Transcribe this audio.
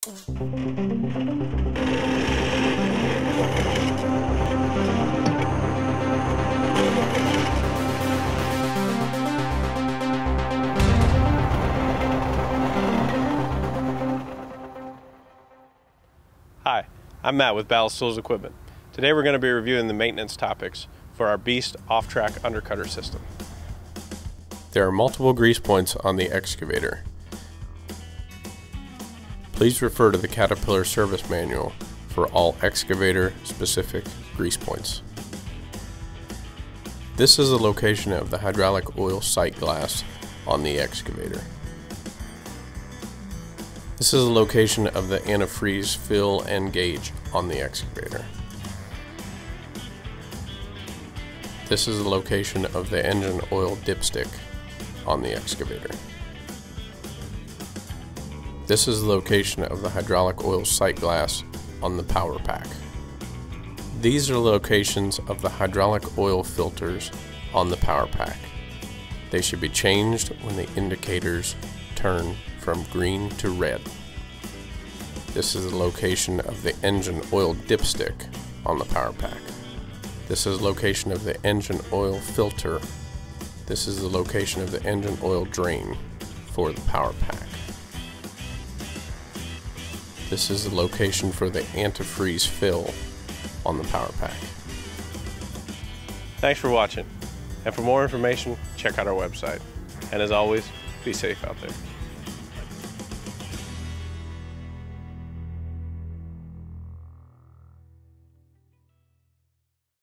Hi, I'm Matt with Ballast Tools Equipment. Today we're going to be reviewing the maintenance topics for our Beast off-track undercutter system. There are multiple grease points on the excavator. Please refer to the Caterpillar service manual for all excavator specific grease points. This is the location of the hydraulic oil sight glass on the excavator. This is the location of the antifreeze fill and gauge on the excavator. This is the location of the engine oil dipstick on the excavator. This is the location of the hydraulic oil sight glass on the power pack. These are the locations of the hydraulic oil filters on the power pack. They should be changed when the indicators turn from green to red. This is the location of the engine oil dipstick on the power pack. This is the location of the engine oil filter. This is the location of the engine oil drain for the power pack. This is the location for the antifreeze fill on the power pack. Thanks for watching, and for more information, check out our website. And as always, be safe out there.